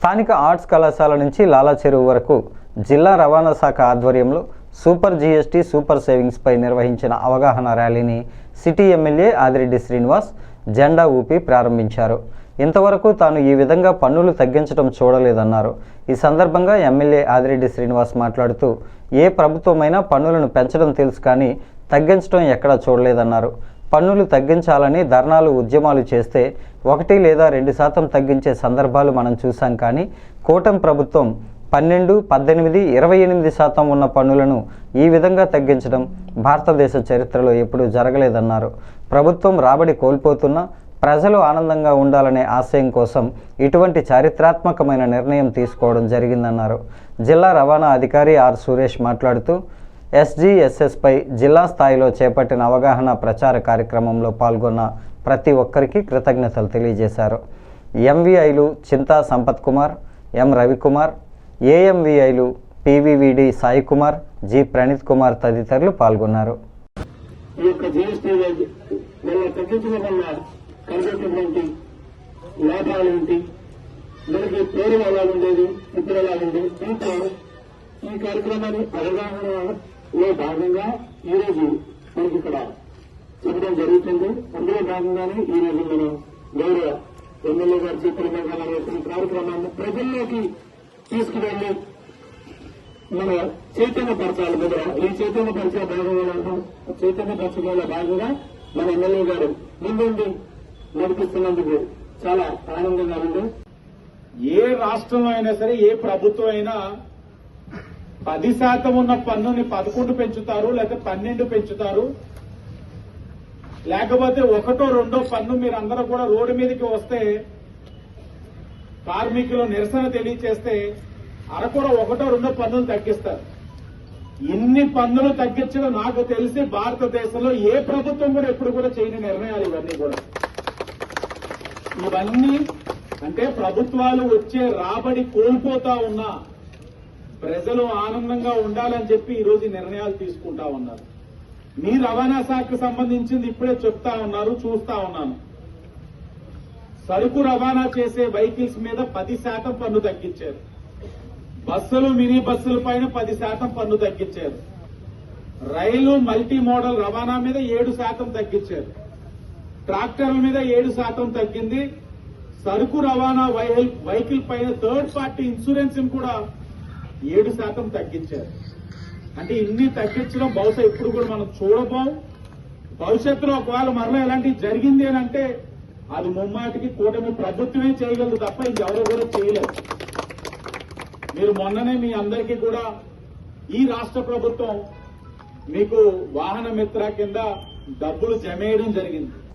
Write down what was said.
స్థానిక ఆర్ట్స్ కళాశాల నుంచి లాలా చెరువు వరకు జిల్లా రవాణా శాఖ ఆధ్వర్యంలో సూపర్ జీఎస్టీ సూపర్ సేవింగ్స్ పై నిర్వహించిన అవగాహన ర్యాలీని సిటీ ఎమ్మెల్యే ఆదిరెడ్డి శ్రీనివాస్ జెండా ఊపి ప్రారంభించారు. ఇంతవరకు తాను ఈ విధంగా పన్నులు తగ్గించడం చూడలేదన్నారు. ఈ సందర్భంగా ఎమ్మెల్యే ఆదిరెడ్డి శ్రీనివాస్ మాట్లాడుతూ ఏ ప్రభుత్వమైనా పన్నులను పెంచడం తెలుసు కానీ తగ్గించడం ఎక్కడా చూడలేదన్నారు. పన్నులు తగ్గించాలని ధర్నాలు ఉద్యమాలు చేస్తే 1 లేదా 2% తగ్గించే సందర్భాలు మనం చూసాం. కానీ కూటమి ప్రభుత్వం 12, 18, 28% ఉన్న పన్నులను ఈ విధంగా తగ్గించడం భారతదేశ చరిత్రలో ఎప్పుడూ జరగలేదన్నారు. ప్రభుత్వం రాబడి కోల్పోతున్నా ప్రజలు ఆనందంగా ఉండాలనే ఆశయం కోసం ఇటువంటి చారిత్రాత్మకమైన నిర్ణయం తీసుకోవడం జరిగిందన్నారు. జిల్లా రవాణా అధికారి ఆర్ సురేష్ మాట్లాడుతూ SGSSపై జిల్లా స్థాయిలో చేపట్టిన అవగాహన ప్రచార కార్యక్రమంలో పాల్గొన్న ప్రతి ఒక్కరికి కృతజ్ఞతలు తెలియజేశారు. MVIలు చింతా Sampath Kumar, M Ravikumar, AMVIలు PVVD Sai Kumar, G Praneeth Kumar తదితరులు పాల్గొన్నారు. ఈ కార్యక్రమాన్ని అవగాహనలో భాగంగా ఈ రోజు మనకి ఇక్కడ చెప్పడం జరుగుతుంది. అందులో భాగంగానే ఈ రోజు మనం గౌరవ ఎమ్మెల్యే గారు చెప్పిన కార్యక్రమాన్ని ప్రజల్లోకి తీసుకువెళ్లి మన చైతన్యపరచాలి. మీద ఈ చైతన్యపరచడంలో భాగంగా మన ఎమ్మెల్యే గారు ముందుండి నడిపిస్తున్నందుకు చాలా ఆనందంగా ఉంది. ఏ రాష్ట్రంలో అయినా సరే, ఏ ప్రభుత్వం అయినా 10% ఉన్న పన్నుని 11 పెంచుతారు, లేకపోతే 12 పెంచుతారు. లేకపోతే 1, 2 పన్ను మీరు అందరూ కూడా రోడ్డు మీదకి వస్తే కార్మికులు నిరసన తెలియచేస్తే అరకొర 1, 2 పన్నులు తగ్గిస్తారు. ఇన్ని పన్నులు తగ్గించడం నాకు తెలిసి భారతదేశంలో ఏ ప్రభుత్వం కూడా ఎప్పుడు కూడా చేయని నిర్ణయాలు ఇవన్నీ కూడా. ఇవన్నీ అంటే ప్రభుత్వాలు వచ్చే రాబడి కోల్పోతా ఉన్నా ప్రజలు ఆనందంగా ఉండాలని చెప్పి ఈ రోజు నిర్ణయాలు తీసుకుంటా ఉన్నారు. మీ రవాణా శాఖకు సంబంధించింది ఇప్పుడే చెప్తా ఉన్నారు, చూస్తా ఉన్నాను. సరుకు రవాణా చేసే వెహికల్స్ మీద 10% పన్ను తగ్గించారు. బస్సులు, మినీ బస్సుల పైన 10% పన్ను తగ్గించారు. రైలు, మల్టీ మోడల్ రవాణా మీద 7% తగ్గించారు. ట్రాక్టర్ల మీద 7% తగ్గింది. సరుకు రవాణా వెహికల్ పైన థర్డ్ పార్టీ ఇన్సూరెన్స్ కూడా 7% తగ్గించారు. అంటే ఇన్ని తగ్గించడం బహుశా ఇప్పుడు కూడా మనం చూడబోం. భవిష్యత్తులో ఒకవేళ మరలా ఎలాంటివి జరిగింది అని అంటే అది ముమ్మాటికి కూటమి ప్రభుత్వమే చేయగలదు తప్ప ఇంకెవరో కూడా చేయలేదు. మీరు మొన్ననే మీ అందరికీ కూడా ఈ రాష్ట్ర ప్రభుత్వం మీకు వాహన మిత్ర కింద డబ్బులు జమేయడం జరిగింది.